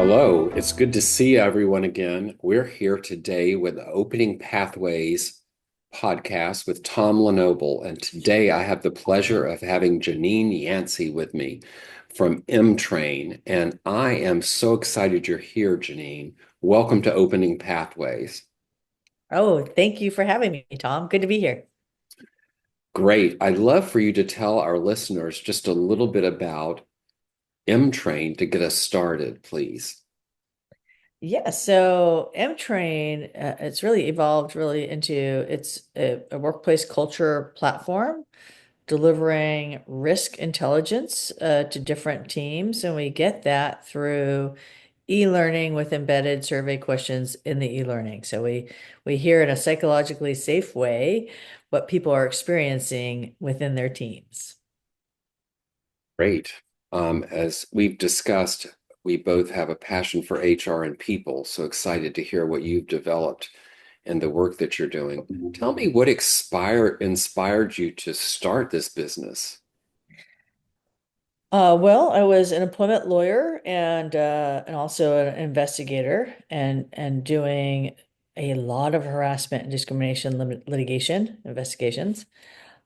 Hello, it's good to see everyone again. We're here today with the Opening Pathways podcast with Tom Lenoble. And today I have the pleasure of having Janine Yancey with me from Emtrain. And I am so excited you're here, Janine. Welcome to Opening Pathways. Oh, thank you for having me, Tom. Good to be here. Great. I'd love for you to tell our listeners just a little bit about Emtrain to get us started, please. Yeah, so Mtrain, it's really evolved really into it's a workplace culture platform delivering risk intelligence to different teams, and we get that through e-learning with embedded survey questions in the e-learning. So we hear in a psychologically safe way what people are experiencing within their teams. Great. As we've discussed, we both have a passion for HR and people, so excited to hear what you've developed and the work that you're doing. Tell me what inspired you to start this business? Well, I was an employment lawyer and also an investigator and doing a lot of harassment and discrimination litigation investigations.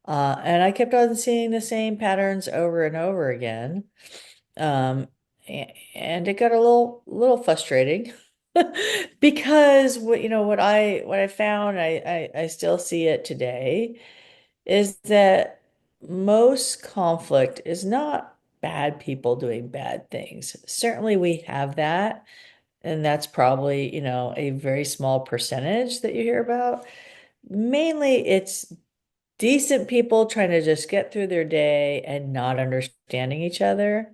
And I kept on seeing the same patterns over and over again. And it got a little frustrating because what I found I still see it today is that most conflict is not bad people doing bad things. Certainly we have that, and that's probably, a very small percentage that you hear about. Mainly it's decent people trying to just get through their day and not understanding each other.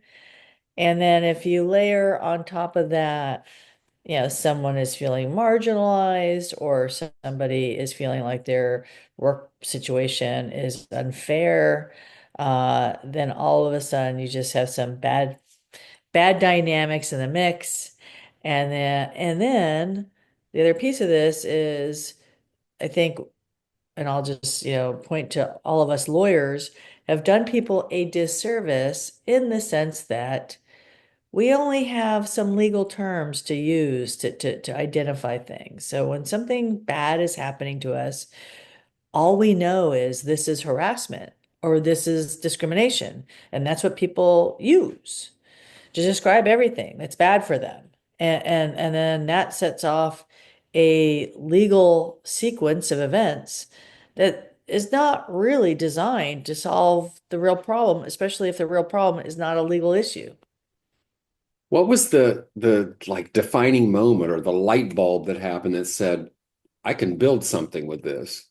And then if you layer on top of that, someone is feeling marginalized or somebody is feeling like their work situation is unfair, then all of a sudden you just have some bad dynamics in the mix. And then the other piece of this is, I think, and I'll just, point to all of us lawyers have done people a disservice in the sense that we only have some legal terms to use to identify things. So when something bad is happening to us, all we know is this is harassment or this is discrimination. And that's what people use to describe everything that's bad for them. And then that sets off a legal sequence of events that is not really designed to solve the real problem, especially if the real problem is not a legal issue. What was the like defining moment or the light bulb that happened that said, I can build something with this?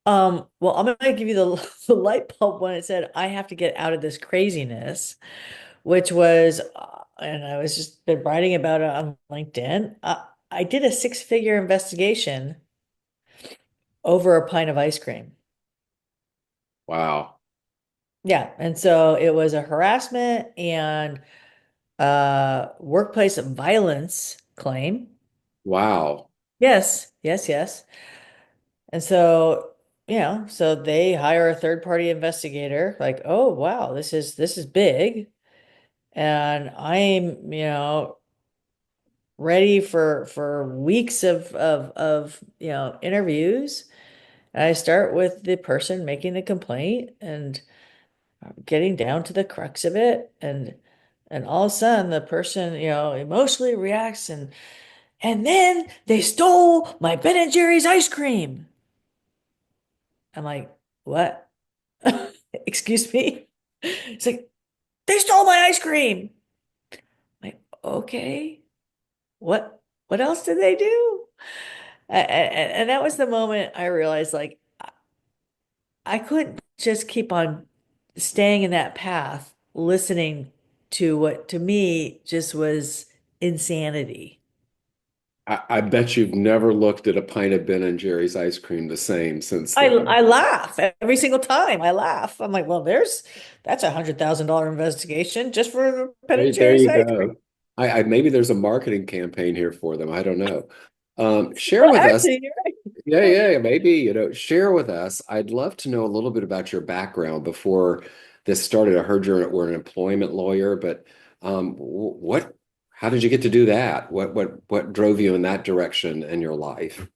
Well, I'm gonna give you the, the light bulb when it said I have to get out of this craziness, which was, and I was just been writing about it on LinkedIn. I did a six-figure investigation over a pint of ice cream. Wow. Yeah, and so it was a harassment and workplace violence claim. Wow. Yes, yes, yes. And so, so they hire a third-party investigator, like, oh wow, this is big. And I'm, ready for weeks of interviews. And I start with the person making the complaint and getting down to the crux of it, and all of a sudden the person, emotionally reacts and then they stole my Ben and Jerry's ice cream. I'm like, what? Excuse me? It's like, they stole my ice cream. I'm like, okay. What else did they do? And that was the moment I realized, like, I couldn't just keep on staying in that path, listening to what to me just was insanity. I bet you've never looked at a pint of Ben and Jerry's ice cream the same since then. I laugh every single time. I laugh. I'm like, well, that's $100,000 investigation just for the Ben and There Jerry's you ice cream. go. I maybe there's a marketing campaign here for them. I don't know. Share Well, with us. actually, you're right. Yeah, maybe, share with us. I'd love to know a little bit about your background before this started. I heard you were an employment lawyer, but what, How did you get to do that? What drove you in that direction in your life?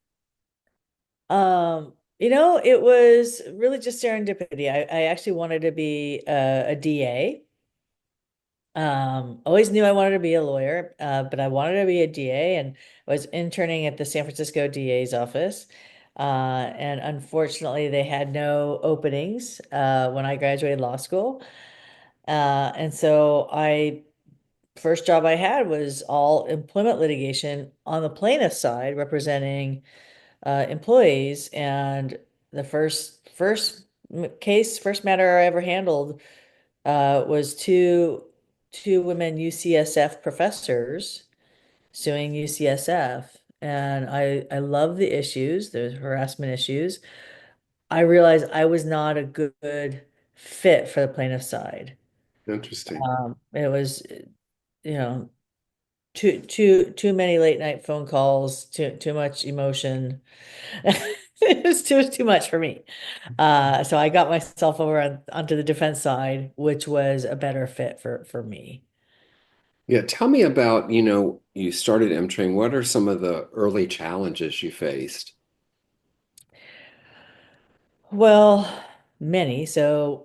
It was really just serendipity. I actually wanted to be a DA. Always knew I wanted to be a lawyer, but I wanted to be a DA, and I was interning at the San Francisco DA's office. And unfortunately, they had no openings when I graduated law school. And so first job I had was all employment litigation on the plaintiff side, representing employees. And the first matter I ever handled was two women UCSF professors suing UCSF. And I love the issues, the harassment issues. I realized I was not a good fit for the plaintiff side. Interesting. It was, you know, too many late night phone calls, too much emotion. It was too much for me. So I got myself onto the defense side, which was a better fit for me. Yeah, tell me about, you started M-Train. What are some of the early challenges you faced? Well, many. So,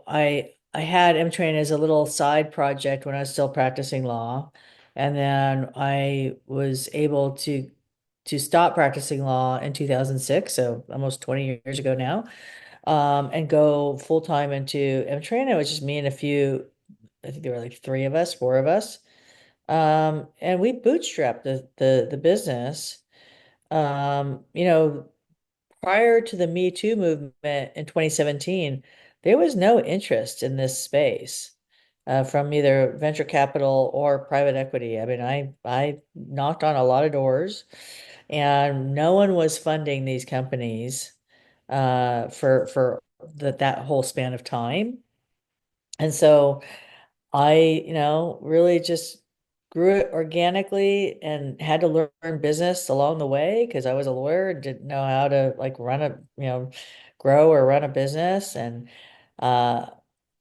I had M-Train as a little side project when I was still practicing law. And then I was able to stop practicing law in 2006, so almost 20 years ago now, and go full time into M-Train. It was just me and a few, I think there were like three of us, four of us. And we bootstrapped the business. Um, you know, Prior to the Me Too movement in 2017, there was no interest in this space from either venture capital or private equity. I mean, I knocked on a lot of doors, and no one was funding these companies for that whole span of time. And so really just grew it organically and had to learn business along the way because I was a lawyer and didn't know how to like grow or run a business, and uh,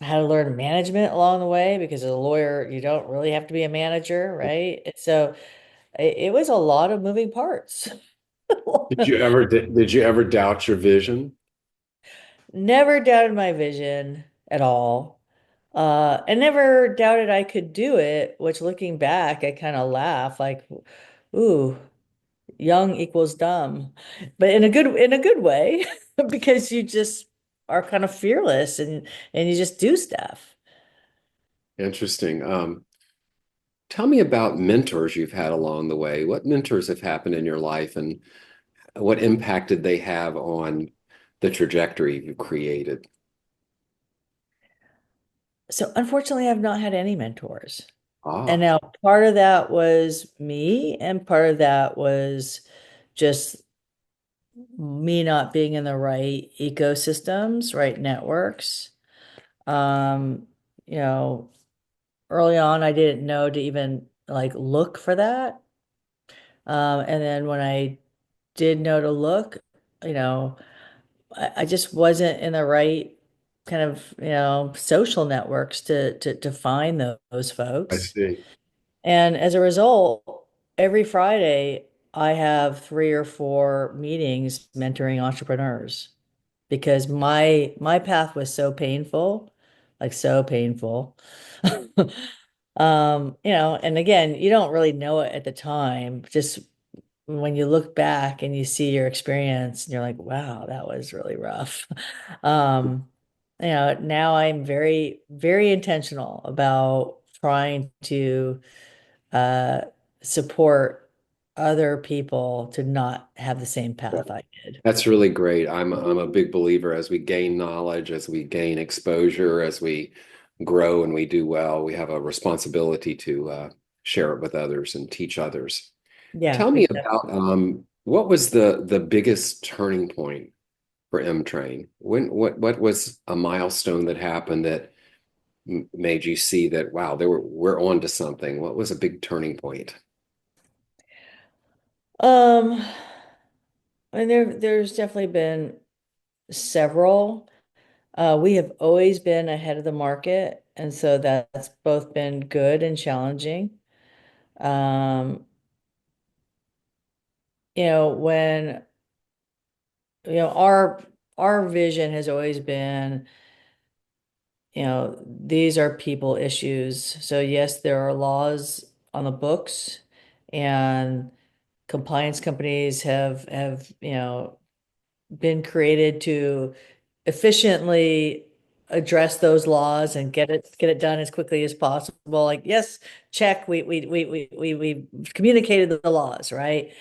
how to learn management along the way because as a lawyer, you don't really have to be a manager, right? And so it was a lot of moving parts. Did you ever doubt your vision? Never doubted my vision at all. And never doubted I could do it, which looking back, I kind of laugh like, ooh, young equals dumb. But in a good way, because you just are kind of fearless and you just do stuff. Interesting. Tell me about mentors you've had along the way. What mentors have happened in your life and what impact did they have on the trajectory you created? So unfortunately, I've not had any mentors. And Ah, now part of that was me, and part of that was just me not being in the right ecosystems, right networks. Um, you know, Early on, I didn't know to even like look for that. And then when I did know to look, you know, I just wasn't in the right kind of, social networks to find those I folks. see. And as a result, every Friday I have three or four meetings mentoring entrepreneurs because my path was so painful, like so painful. And again, you don't really know it at the time. Just when you look back and you see your experience, and you're like, wow, that was really rough. Now I'm very, very intentional about trying to uh support other people to not have the same Yeah. path I did. That's really great. I'm a big believer as we gain knowledge, as we gain exposure, as we grow and we do well, we have a responsibility to share it with others and teach others. Yeah, Tell me about exactly. what was the biggest turning point for M Train? What was a milestone that happened that made you see that wow, we're on to something? What was a big turning point? Um, and there's definitely been several. We have always been ahead of the market, and so that's both been good and challenging. Um, when our vision has always been, these are people issues. So yes, there are laws on the books, and compliance companies have been created to efficiently address those laws and get it done as quickly as possible. Like, yes, check, we communicated the laws, right?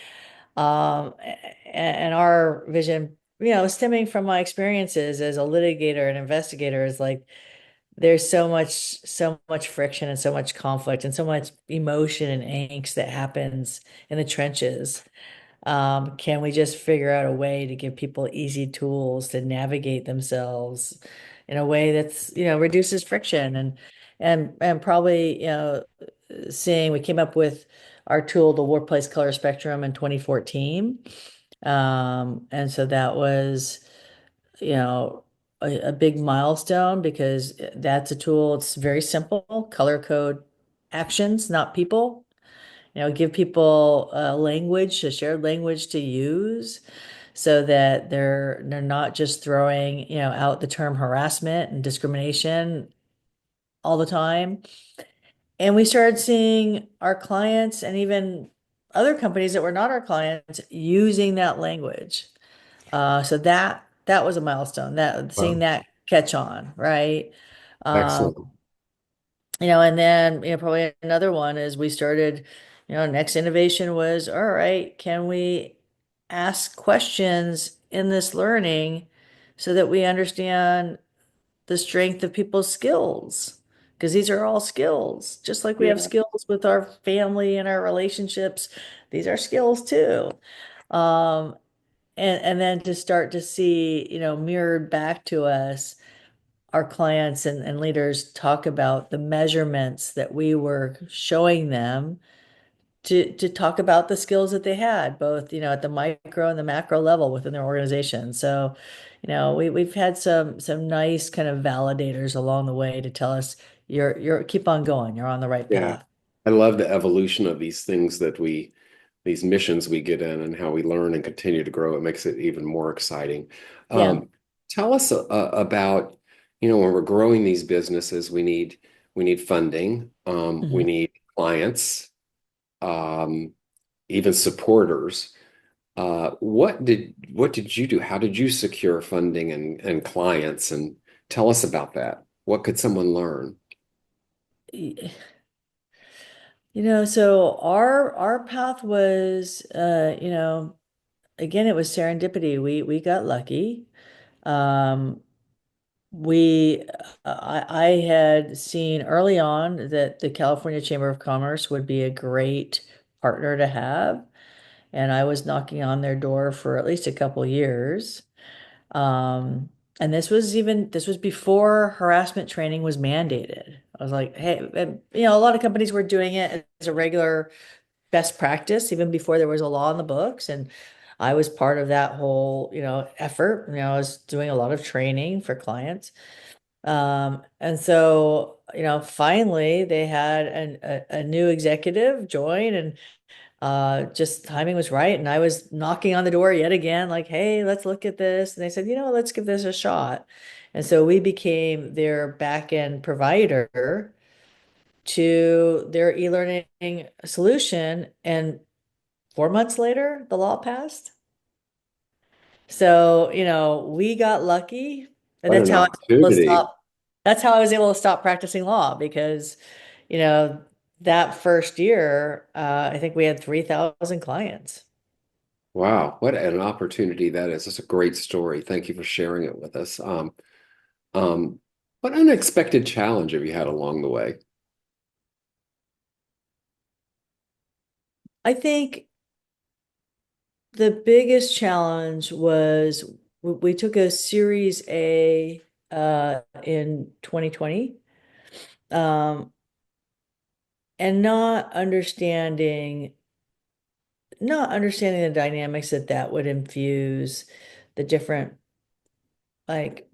And our vision, stemming from my experiences as a litigator and investigator, is like there's so much friction and so much conflict and so much emotion and angst that happens in the trenches. Can we just figure out a way to give people easy tools to navigate themselves in a way that's, reduces friction, and probably, seeing we came up with our tool, the Workplace Color Spectrum, in 2014. And so that was, you know, a big milestone because that's a tool. It's very simple, color code actions, not people. Give people a language, a shared language to use so that they're not just throwing, out the term harassment and discrimination all the time. And we started seeing our clients and even other companies that were not our clients using that language. So that was a milestone, that seeing Wow. that catch on, right? Um, Excellent. and then, probably another one is we started, next innovation was, all right, can we ask questions in this learning so that we understand the strength of people's skills? Because these are all skills, just like we have Yeah. skills with our family and our relationships. These are skills too. Um, and then to start to see, mirrored back to us, our clients and leaders talk about the measurements that we were showing them to talk about the skills that they had, both, at the micro and the macro level within their organization. So, we've had some nice kind of validators along the way to tell us you're keep on going, you're on the right Yeah. path. I love the evolution of these things these missions we get in and how we learn and continue to grow. It makes it even more exciting. Yeah. Tell us about, when we're growing these businesses, we need funding, we Mhm. need clients, um, even supporters. What did you do? How did you secure funding and clients? And tell us about that. What could someone learn? So our path was, again, it was serendipity. We got lucky. Um, we I had seen early on that the California Chamber of Commerce would be a great partner to have, and I was knocking on their door for at least a couple years. And this was before harassment training was mandated. I was like, hey, and, a lot of companies were doing it as a regular best practice even before there was a law in the books, and I was part of that whole, effort. I was doing a lot of training for clients. And so, finally they had a new executive join, and just timing was right. And I was knocking on the door yet again, like, hey, let's look at this. And they said, let's give this a shot. And so we became their back end provider to their e-learning solution. And 4 months later, the law passed. So, we got lucky. And What that's an how I was able to opportunity. stop. That's how I was able to stop practicing law because, you know, that first year, I think we had 3,000 clients. Wow, what an opportunity that is. It's a great story. Thank you for sharing it with us. Um, what unexpected challenge have you had along the way? I think the biggest challenge was we took a Series A in 2020, um, and not understanding the dynamics that would infuse the different, like,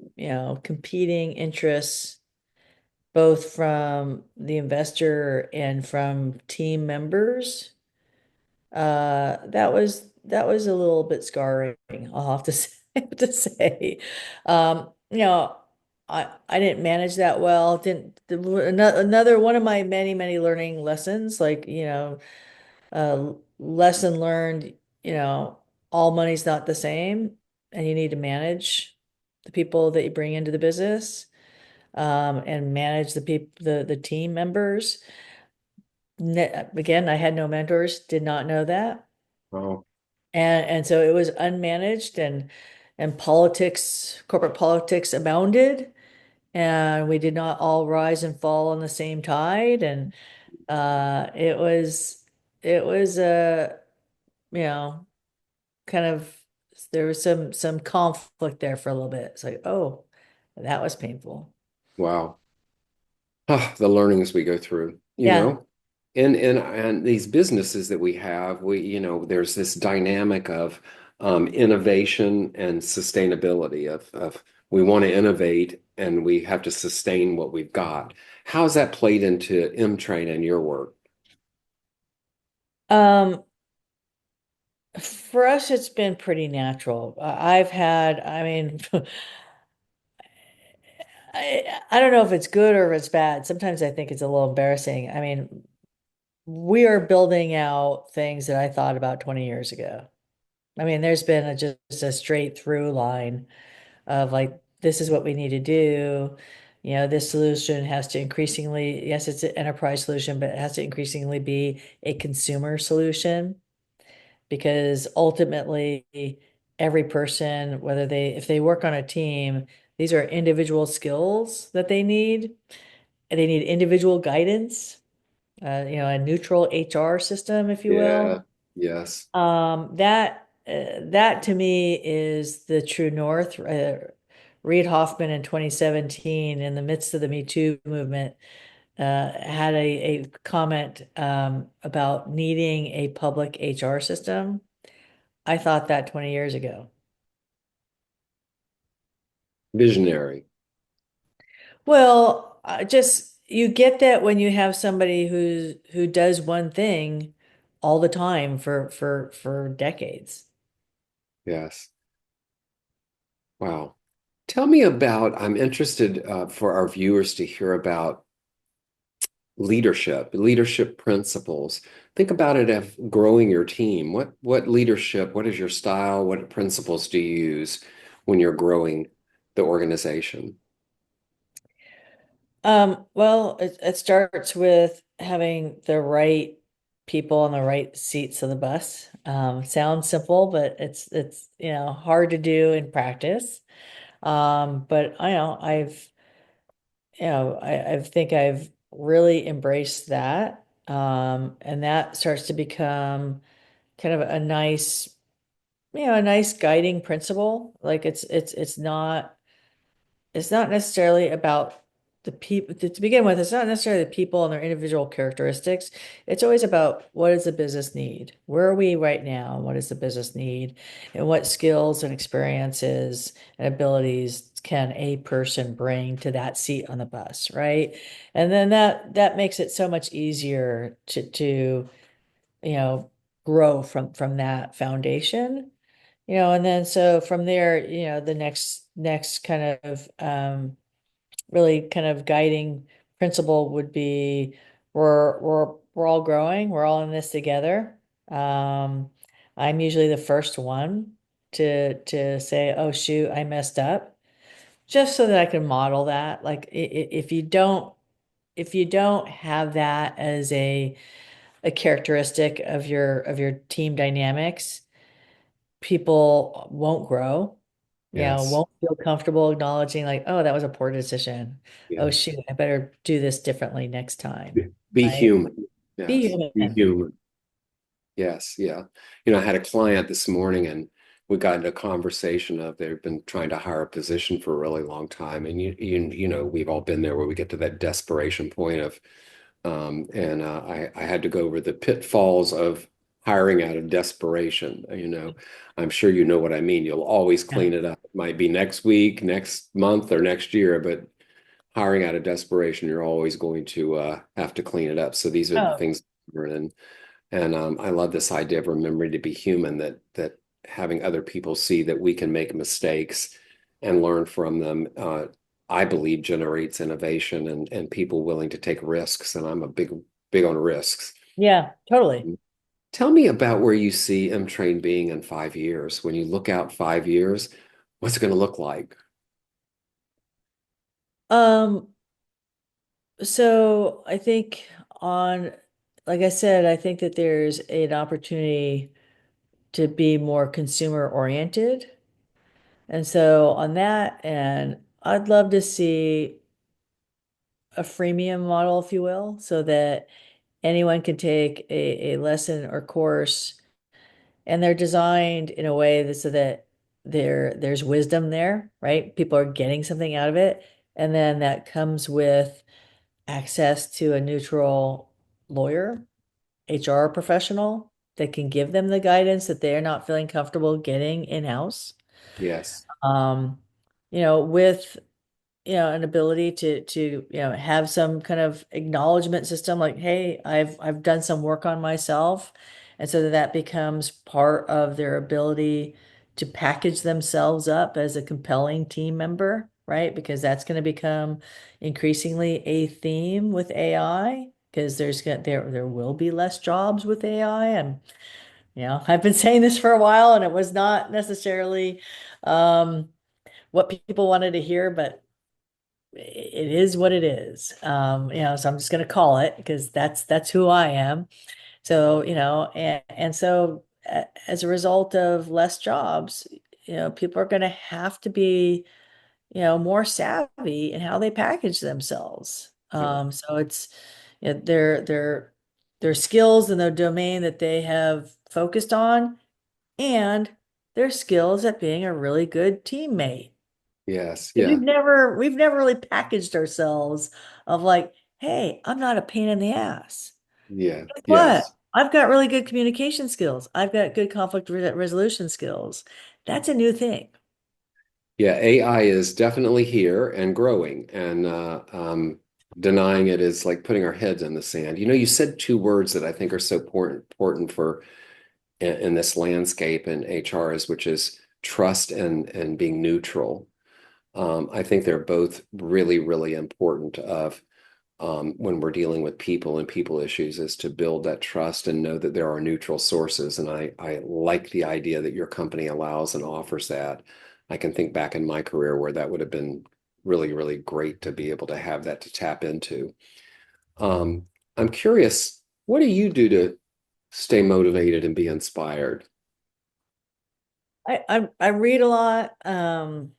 competing interests both from the investor and from team members, that was a little bit scarring, I'll have to say, have to say. You know, I didn't manage that well. Didn't another one of my many, many learning lessons, like, lesson learned, you know, all money's not the same, and you need to manage the people that you bring into the business, and manage the team members. Again, I had no mentors, did not know that. Oh, And so it was unmanaged, and corporate politics abounded, and we did not all rise and fall on the same tide. And it was you know, kind of, there was some conflict there for a little bit. It's like, oh, that was painful. wow. Ah, the learnings we go through, Yeah. and these businesses that we have, there's this dynamic of innovation and sustainability of we want to innovate and we have to sustain what we've got. How's that played into M-Train and your work? Um, for us, it's been pretty natural. I mean, I don't know if it's good or if it's bad. Sometimes I think it's a little embarrassing. I mean, we are building out things that I thought about 20 years ago. I mean, there's been just a straight through line of like, this is what we need to do. This solution has to increasingly, yes, it's an enterprise solution, but it has to increasingly be a consumer solution, because ultimately every person, if they work on a team, these are individual skills that they need, and they need individual guidance, a neutral HR system, if you will. Yeah, yes. That to me is the true north. Reid Hoffman in 2017, in the midst of the Me Too movement, had a comment about needing a public HR system. I thought that 20 years ago. Visionary. Well, just you get that when you have somebody who does one thing all the time for decades. Yes. Wow. Tell me about, I'm interested for our viewers to hear about leadership principles. Think about it as growing your team. What leadership, what is your style? What principles do you use when you're growing the organization? Well, it starts with having the right people on the right seats of the bus. Sounds simple, but it's hard to do in practice. But I think I've really embraced that. And that starts to become kind of a nice guiding principle. Like it's not necessarily about the people to begin with. It's not necessarily the people and their individual characteristics. It's always about, what does the business need? Where are we right now? What does the business need? And what skills and experiences and abilities can a person bring to that seat on the bus, right? And then that makes it so much easier to you know grow from that foundation. And then so from there, the next kind of really kind of guiding principle would be, we're all growing, we're all in this together. Um, I'm usually the first one to say, oh shoot, I messed up, just so that I can model that. Like, if you don't have that as a characteristic of your team dynamics, people won't grow, Yes. won't feel comfortable acknowledging, like, oh, that was a poor decision. Oh, Yes. shoot, I better do this differently next time. Be Right? human. Be Yes. Be human. human. Yes, yeah. I had a client this morning and we got into a conversation of they've been trying to hire a position for a really long time. And we've all been there where we get to that desperation point of and I had to go over the pitfalls of hiring out of desperation. I'm sure you know what I mean. You'll always Yeah. clean it up. It might be next week, next month, or next year, but hiring out of desperation, you're always going to have to clean it up. So these are the Oh, things we're in. And I love this idea of remembering to be human, that having other people see that we can make mistakes and learn from them, I believe generates innovation and people willing to take risks. And I'm a big on risks. yeah, totally. Tell me about where you see M-Train being in 5 years. When you look out 5 years, what's it going to look like? Um, so I think on, like I said, I think that there's an opportunity to be more consumer oriented. And so on that, and I'd love to see a freemium model, if you will, so that anyone can take a lesson or course, and they're designed in a way that so that there's wisdom there, right? People are getting something out of it. And then that comes with access to a neutral lawyer, HR professional that can give them the guidance that they're not feeling comfortable getting in-house. Yes. Um, with an ability to have some kind of acknowledgement system like, hey, I've done some work on myself, and so that becomes part of their ability to package themselves up as a compelling team member, right? Because that's going to become increasingly a theme with AI, because there will be less jobs with AI. And I've been saying this for a while, and it was not necessarily um what people wanted to hear, but it is what it is. So I'm just going to call it because that's who I am. So, and so as a result of less jobs, people are going to have to be, more savvy in how they package themselves. Yeah. So it's their skills and their domain that they have focused on, and their skills at being a really good teammate. Yes. 'Cause Yeah. we've never really packaged ourselves of like, hey, I'm not a pain in the ass. Yeah. Guess what? Yes. I've got really good communication skills. I've got good conflict resolution skills. That's a new thing. Yeah. AI is definitely here and growing, and denying it is like putting our heads in the sand. You said two words that I think are so important for in this landscape in HRs, which is trust and being neutral. I think they're both really, really important of when we're dealing with people and people issues, is to build that trust and know that there are neutral sources. And I like the idea that your company allows and offers that. I can think back in my career where that would have been really, really great to be able to have that to tap into. Um, I'm curious, what do you do to stay motivated and be inspired? I read a lot, and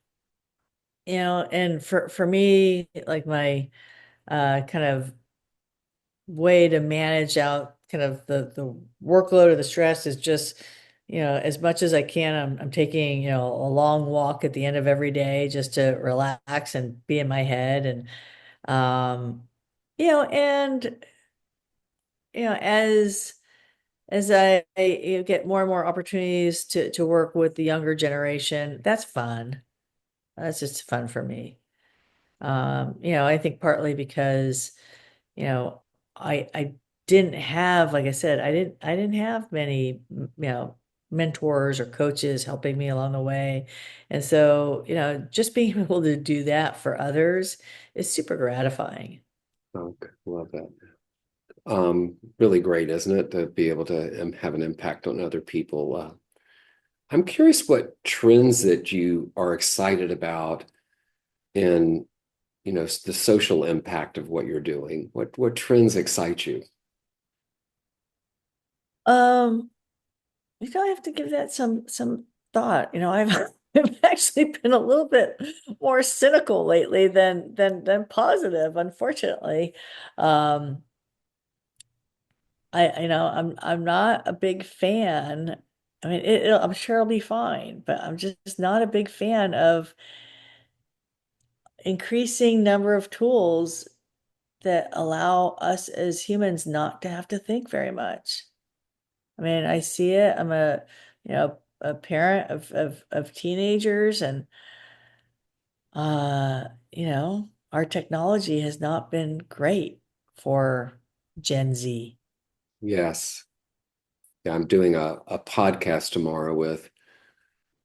for me, like my kind of way to manage out kind of the workload or the stress is just, as much as I can, I'm taking, a long walk at the end of every day just to relax and be in my head. And um, and as I get more and more opportunities to work with the younger generation, that's fun. That's just fun for me. I think partly because you know, I didn't have, like I said, I didn't have many, mentors or coaches helping me along the way. And so, just being able to do that for others is super gratifying. Oh, love that. Really great, isn't it, to be able to have an impact on other people? I'm curious what trends that you are excited about in, the social impact of what you're doing. What trends excite you? Um, I have to give that some thought. I've actually been a little bit more cynical lately than positive, unfortunately. Um, I'm not a big fan. I mean, I'm sure it'll be fine, but I'm just not a big fan of increasing number of tools that allow us as humans not to have to think very much. I mean, I see it. I'm a parent of teenagers, and uh, our technology has not been great for Gen Z. Yes. Yeah, I'm doing a podcast tomorrow with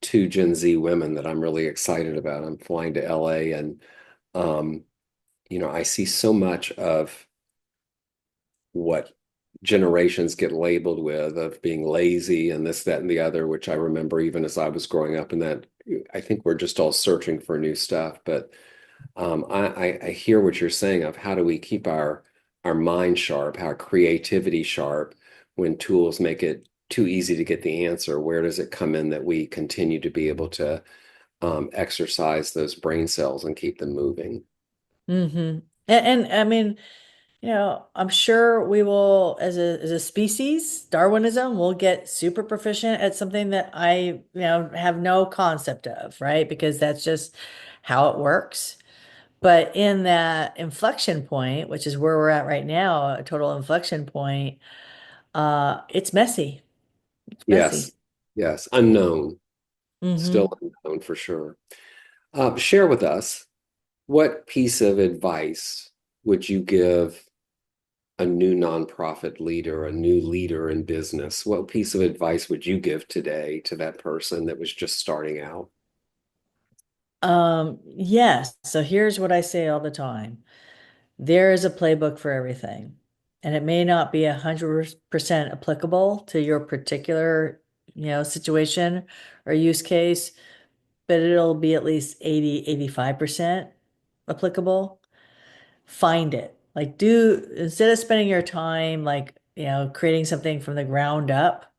two Gen Z women that I'm really excited about. I'm flying to LA and um, I see so much of what generations get labeled with of being lazy and this, that, and the other, which I remember even as I was growing up, and that I think we're just all searching for new stuff. But I hear what you're saying of how do we keep our mind sharp, our creativity sharp when tools make it too easy to get the answer. Where does it come in that we continue to be able to exercise those brain cells and keep them moving? And I mean, I'm sure we will, as a species, Darwinism will get super proficient at something that I have no concept of, right? Because that's just how it works. But in that inflection point, which is where we're at right now, a total inflection point, it's messy. It's Yes, messy. yes, unknown, still Hmm. unknown for sure. Share with us what piece of advice would you give a new nonprofit leader, a new leader in business? What piece of advice would you give today to that person that was just starting out? Yes. So here's what I say all the time. There is a playbook for everything, and it may not be 100% applicable to your particular, situation or use case, but it'll be at least 80, 85% applicable. Find it. Like instead of spending your time like, creating something from the ground up,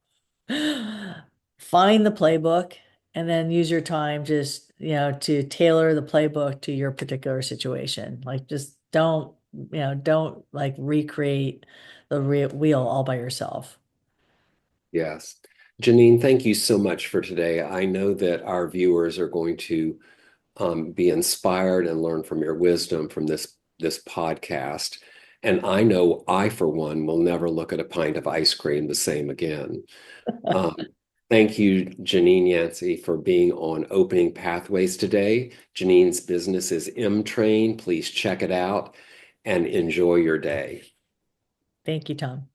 find the playbook and then use your time just, to tailor the playbook to your particular situation. Like just don't like recreate the wheel all by yourself. Yes. Janine, thank you so much for today. I know that our viewers are going to be inspired and learn from your wisdom from this podcast. And I know I, for one, will never look at a pint of ice cream the same again. Um, Thank you, Janine Yancey, for being on Opening Pathways today. Janine's business is Emtrain. Please check it out and enjoy your day. Thank you, Tom.